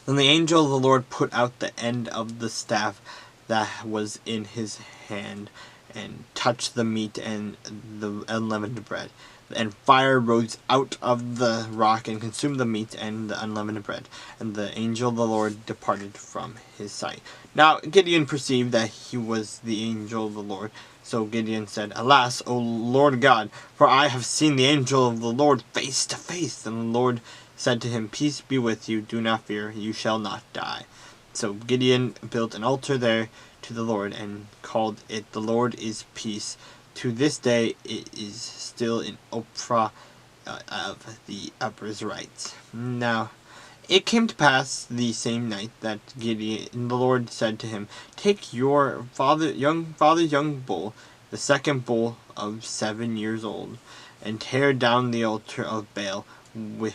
Then the angel of the Lord put out the end of the staff that was in his hand, and touched the meat and the unleavened bread. And fire rose out of the rock and consumed the meat and the unleavened bread. And the angel of the Lord departed from his sight. Now Gideon perceived that he was the angel of the Lord. So Gideon said, Alas, O Lord God, for I have seen the angel of the Lord face to face. And the Lord said to him, Peace be with you, do not fear, you shall not die. So Gideon built an altar there to the Lord, and called it, The Lord is Peace. To this day it is still in Ophrah of the Abiezrites. Now it came to pass the same night that Gideon, the Lord said to him, Take your father's young bull, the second bull of 7 years old, and tear down the altar of Baal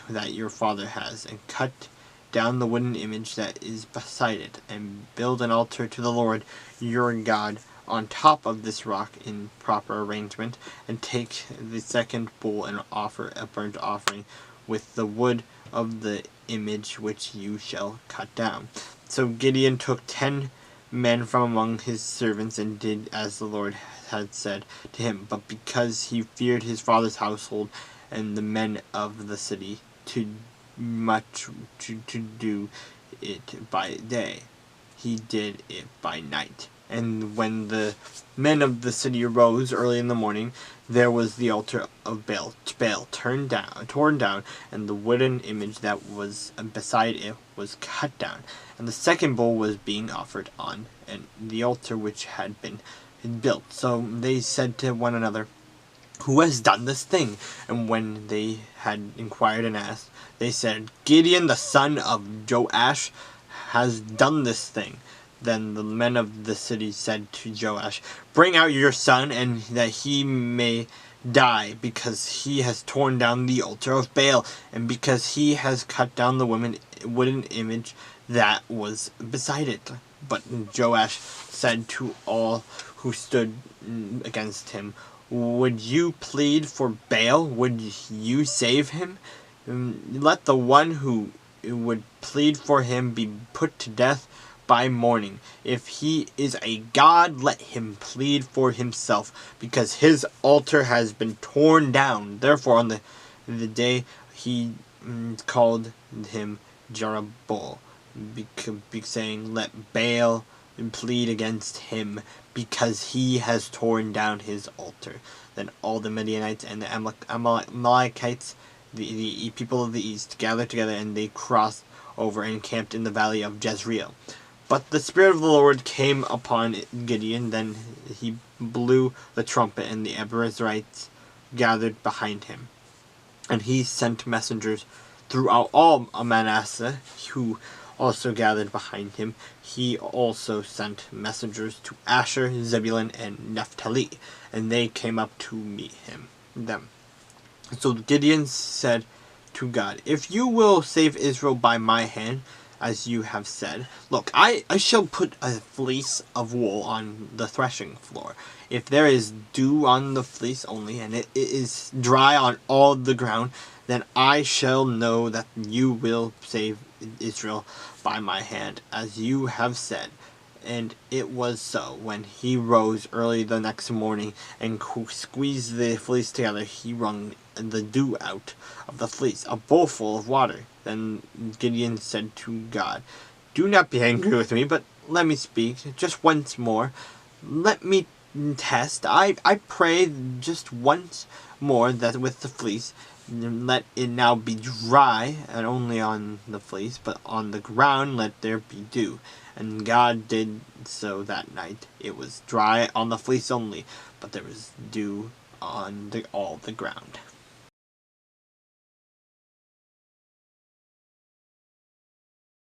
that your father has, and cut down the wooden image that is beside it, and build an altar to the Lord your God on top of this rock in proper arrangement, and take the second bull and offer a burnt offering with the wood of the image which you shall cut down. So Gideon took 10 men from among his servants, and did as the Lord had said to him. But because he feared his father's household and the men of the city to do it by day, he did it by night. And when the men of the city arose early in the morning, there was the altar of Baal torn down, and the wooden image that was beside it was cut down, and the second bull was being offered on the altar which had been built. So they said to one another, Who has done this thing? And when they had inquired and asked, they said, Gideon the son of Joash has done this thing. Then the men of the city said to Joash, Bring out your son, and that he may die, because he has torn down the altar of Baal, and because he has cut down the wooden image that was beside it. But Joash said to all who stood against him, Would you plead for Baal? Would you save him? Let the one who would plead for him be put to death by morning. If he is a god, let him plead for himself, because his altar has been torn down. Therefore on the day he called him Jerubbaal, saying, Let Baal plead against him, because he has torn down his altar. Then all the Midianites and the Amalekites, the people of the east, gathered together, and they crossed over and camped in the valley of Jezreel. But the Spirit of the Lord came upon Gideon. Then he blew the trumpet, and the Abiezrites gathered behind him. And he sent messengers throughout all Manasseh, who also gathered behind him. He also sent messengers to Asher, Zebulun, and Naphtali, and they came up to meet them. So Gideon said to God, If you will save Israel by my hand, as you have said, look, I shall put a fleece of wool on the threshing floor. If there is dew on the fleece only, and it is dry on all the ground, then I shall know that you will save Israel by my hand, as you have said. And it was so. When he rose early the next morning and squeezed the fleece together, he wrung the dew out of the fleece, a bowl full of water. Then Gideon said to God, Do not be angry with me, but let me speak just once more. Let me test, I pray, just once more, that with the fleece, let it now be dry, and only on the fleece, but on the ground let there be dew. And God did so that night. It was dry on the fleece only, but there was dew on all the ground.